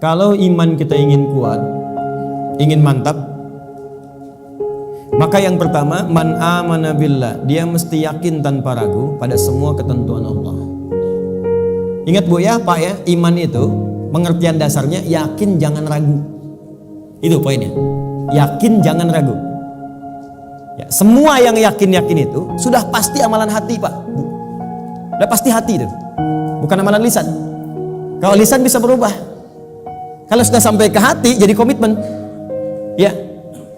Kalau iman kita ingin kuat, ingin mantap, maka yang pertama, man amana billah, dia mesti yakin tanpa ragu pada semua ketentuan Allah. Ingat Bu ya, Pak ya, iman itu pengertian dasarnya yakin jangan ragu. Itu poinnya. Yakin jangan ragu. Ya, semua yang yakin-yakin itu sudah pasti amalan hati, Pak. Sudah pasti hati itu. Bukan amalan lisan. Kalau lisan bisa berubah. Kalau sudah sampai ke hati jadi komitmen. Ya,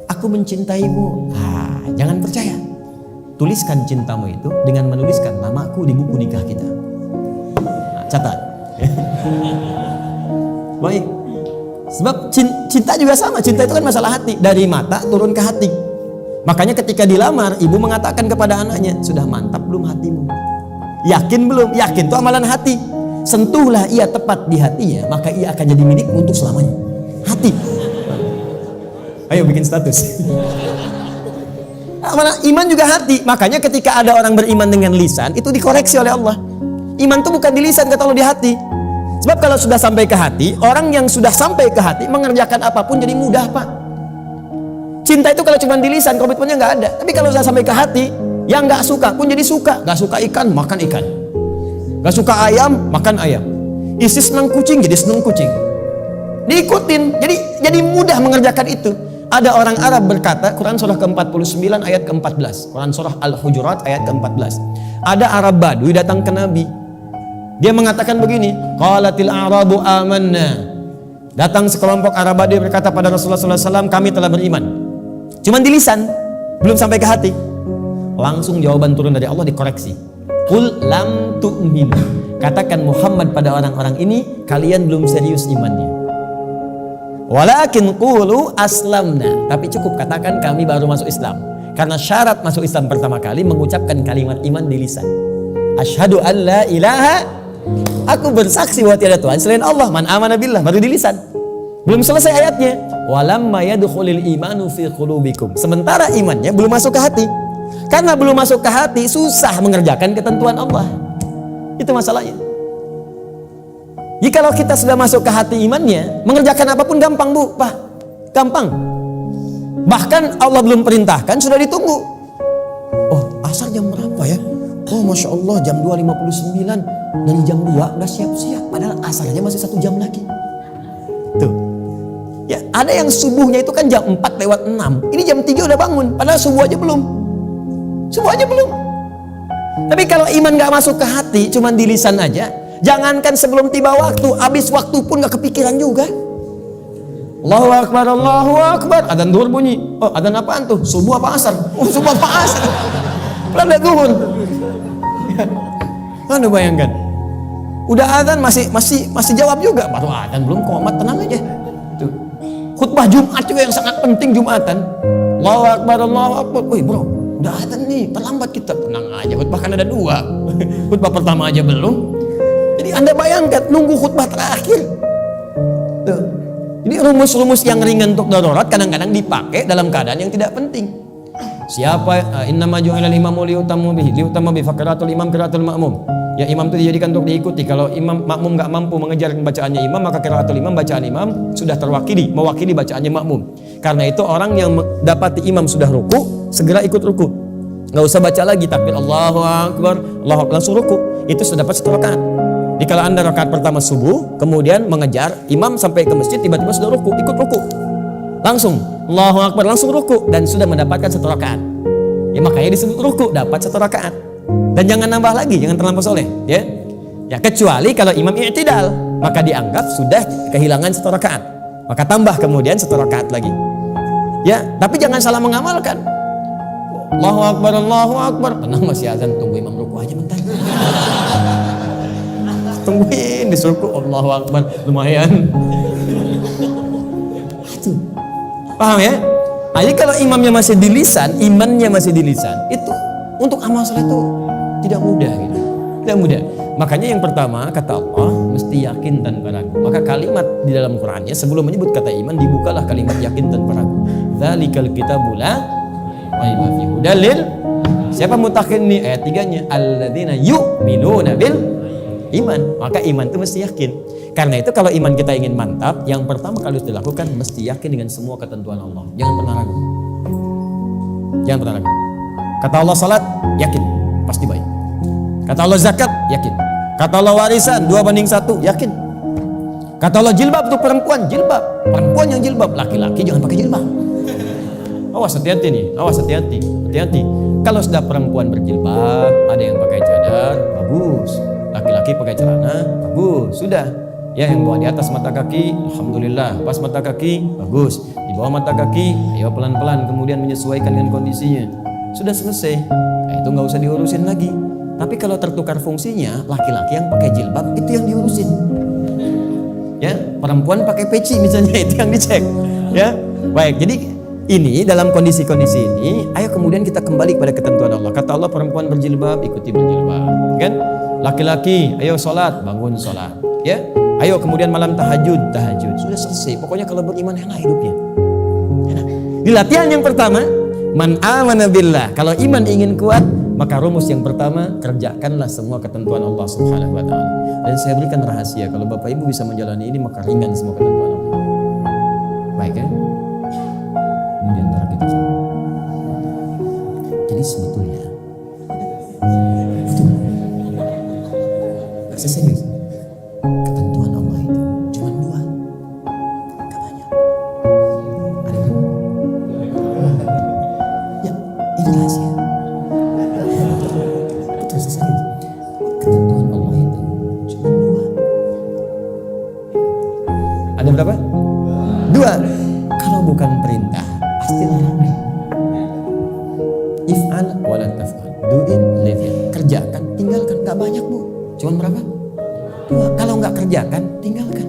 aku mencintaimu. Jangan percaya. Tuliskan cintamu itu dengan menuliskan namaku di buku nikah kita. Catat. Baik. Sebab cinta juga sama. Cinta itu kan masalah hati. Dari mata turun ke hati. Makanya ketika dilamar, ibu mengatakan kepada anaknya, sudah mantap belum hatimu? Yakin belum? Yakin itu amalan hati. Sentuhlah ia tepat di hatinya, maka ia akan jadi milikmu untuk selamanya. Hati. Ayo bikin status. Iman juga hati. Makanya ketika ada orang beriman dengan lisan, itu dikoreksi oleh Allah. Iman itu bukan di lisan, kata Allah, di hati. Sebab kalau sudah sampai ke hati, orang yang sudah sampai ke hati mengerjakan apapun jadi mudah, Pak. Cinta itu kalau cuma di lisan, komitmennya nggak ada. Tapi kalau sudah sampai ke hati, yang nggak suka pun jadi suka. Nggak suka ikan, makan ikan. Nggak suka ayam, makan ayam. Isi senang kucing, jadi senang kucing. Diikutin, jadi mudah mengerjakan itu. Ada orang Arab berkata, Quran surah ke-49 ayat ke-14, Quran surah Al-Hujurat ayat ke-14. Ada Arab Badui datang ke Nabi. Dia mengatakan begini, qalatil a'rabu amanna. Datang sekelompok Arab Badui berkata pada Rasulullah SAW, kami telah beriman. Cuman di lisan, belum sampai ke hati. Langsung jawaban turun dari Allah dikoreksi. Qul lam tu'minu. Katakan Muhammad pada orang-orang ini, kalian belum serius imannya. Walakin qulu aslamna. Tapi cukup katakan kami baru masuk Islam. Karena syarat masuk Islam pertama kali mengucapkan kalimat iman di lisan. Asyhadu an la ilaha, aku bersaksi bahwa tiada Tuhan selain Allah. Man amana billah, baru di lisan. Belum selesai ayatnya. Walamma yadkhulul imanu fi qulubikum. Sementara imannya belum masuk ke hati. Karena belum masuk ke hati, susah mengerjakan ketentuan Allah. Itu masalahnya. Jikalau kita sudah masuk ke hati imannya, mengerjakan apapun gampang, Bu, Pak. Gampang. Bahkan Allah belum perintahkan, sudah ditunggu. Oh, asar jam berapa ya? Oh, Masya Allah, jam 2.59. Dari jam 2 udah siap-siap. Padahal asarnya masih 1 jam lagi. Tuh. Ya, ada yang subuhnya itu kan jam 4:06. Ini jam 3 udah bangun. Padahal subuh aja belum. Subuh aja belum. Tapi kalau iman gak masuk ke hati, cuman di lisan aja, jangankan sebelum tiba waktu, habis waktu pun gak kepikiran juga. Allahu Akbar, Allahu Akbar. Adzan zuhur bunyi. Oh, adzan apaan tuh? Subuh apa asar? Oh, subuh apa asar? Belum ada zuhur. Anda bayangkan. Udah adzan masih jawab juga. Baru adzan belum komat, tenang aja. Tuh. Khutbah Jumat juga yang sangat penting Jumatan. Allahu Akbar, Allahu Akbar. Wih, bro, udah adzan nih, terlambat kita. Tenang aja, khutbah kan ada 2. Khutbah pertama aja belum. Jadi Anda bayangkan nunggu khutbah terakhir. Tuh. Jadi rumus-rumus yang ringan untuk darurat kadang-kadang dipakai dalam keadaan yang tidak penting. Siapa innama ju'ilal imamu liutamma bi faqratul imam qiraatul ma'mum. Ya, imam itu dijadikan untuk diikuti. Kalau imam makmum enggak mampu mengejar bacaannya imam, maka qiraatul imam, bacaan imam sudah mewakili bacaannya makmum. Karena itu orang yang dapati imam sudah ruku, segera ikut ruku. Enggak usah baca lagi takbir Allahu Akbar, Allahu Akbar, langsung ruku. Itu sudah dapat 1 rakaat. Jadi kalau Anda rakaat pertama subuh, kemudian mengejar imam sampai ke masjid, tiba-tiba sudah ruku, ikut ruku. Langsung Allahu Akbar, langsung ruku dan sudah mendapatkan 1 rakaat. Ya, makanya disebut ruku, dapat 1 rakaat. Dan jangan nambah lagi, jangan terlampau soleh, ya. Ya, kecuali kalau imam i'tidal, maka dianggap sudah kehilangan 1 rakaat. Maka tambah kemudian 1 rakaat lagi. Ya, tapi jangan salah mengamalkan. Allahu Akbar, Allahu Akbar. Tenang, masih azan, tunggu imam ruku aja bentar. Tungguin disuruh Allahu Akbar, lumayan. Paham ya? Jadi kalau imamnya masih di lisan, imannya masih di lisan, itu untuk amal saleh itu tidak mudah gitu. Tidak mudah. Makanya yang pertama kata Allah mesti yakin tanpa ragu. Maka kalimat di dalam Qur'annya sebelum menyebut kata iman dibukalah kalimat yakin tanpa ragu. Dzalikal kitabul la raiba fihi. Dalil siapa mutakin nih ayat 3-nya alladzina yu'minuna bil iman. Maka iman itu mesti yakin. Karena itu kalau iman kita ingin mantap, yang pertama kali harus dilakukan mesti yakin dengan semua ketentuan Allah. Jangan pernah ragu. Jangan pernah ragu. Kata Allah salat, yakin, pasti baik. Kata Allah zakat, yakin. Kata Allah warisan 2:1, yakin. Kata Allah jilbab untuk perempuan, jilbab. Perempuan yang jilbab, laki-laki jangan pakai jilbab. Awas, hati-hati nih, awas, hati-hati, hati-hati. Kalau sudah perempuan berjilbab, ada yang pakai cadar, bagus. Laki-laki pakai celana, bagus. Sudah. Ya, yang bawa di atas mata kaki, alhamdulillah. Pas mata kaki, bagus. Di bawah mata kaki, ayo pelan-pelan kemudian menyesuaikan dengan kondisinya. Sudah selesai. Itu nggak usah diurusin lagi. Tapi kalau tertukar fungsinya, laki-laki yang pakai jilbab itu yang diurusin. Ya, perempuan pakai peci misalnya, itu yang dicek. Ya, baik. Jadi ini dalam kondisi-kondisi ini, ayo kemudian kita kembali pada ketentuan Allah. Kata Allah perempuan berjilbab, ikuti berjilbab. Kan? Laki-laki, ayo sholat, bangun sholat. Ya, ayo kemudian malam tahajud, tahajud. Sudah selesai. Pokoknya kalau beriman enak hidupnya. Enak. Di latihan yang pertama, man amana billah. Kalau iman ingin kuat, maka rumus yang pertama, kerjakanlah semua ketentuan Allah Subhanahu wa taala. Dan saya berikan rahasia, kalau Bapak Ibu bisa menjalani ini, maka ringan semua ketentuan Allah. Baik ya? Ini di antara kita semua. Jadi sebetulnya itu serius. Ketentuan Allah itu cuma 2. Gak banyak. Ada berapa? Ya, ini rahasia. Betul, serius. Ketentuan Allah itu cuma 2. Ada berapa? 2. Kalau bukan perintah, pasti larangan. If'al wa la taf'al. Do it, leave it. Kerjakan, tinggalkan. Gak banyak, Bu. Cuma berapa? 2. Kalau nggak kerjakan, tinggalkan.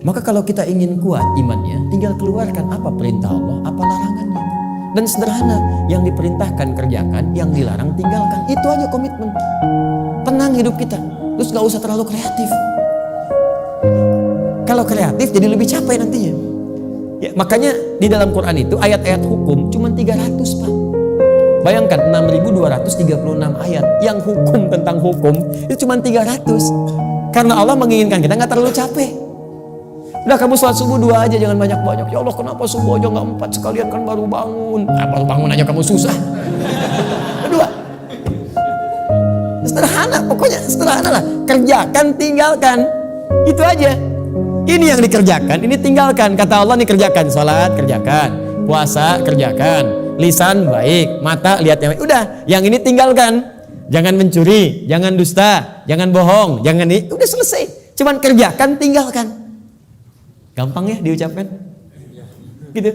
Maka kalau kita ingin kuat imannya, tinggal keluarkan apa perintah Allah, apa larangannya. Dan sederhana, yang diperintahkan kerjakan, yang dilarang tinggalkan. Itu aja komitmen. Tenang hidup kita. Terus nggak usah terlalu kreatif. Kalau kreatif jadi lebih capek nantinya. Ya, makanya di dalam Quran itu ayat-ayat hukum cuma 300, Pak. Bayangkan 6.236 ayat yang hukum tentang hukum itu cuma 300. Karena Allah menginginkan kita nggak terlalu capek. Udah kamu sholat subuh 2 aja, jangan banyak-banyak. Ya Allah, kenapa subuh aja nggak 4 sekalian, kan baru bangun. Baru bangun aja kamu susah. 2. Sederhana, pokoknya sederhana lah. Kerjakan, tinggalkan. Itu aja. Ini yang dikerjakan, ini tinggalkan. Kata Allah nih, kerjakan. Sholat, kerjakan. Puasa, kerjakan. Lisan baik, mata lihat yang baik. Udah, yang ini tinggalkan. Jangan mencuri, jangan dusta, jangan bohong, jangan ini. Udah selesai. Cuman kerjakan, tinggalkan. Gampang ya diucapkan? Gitu.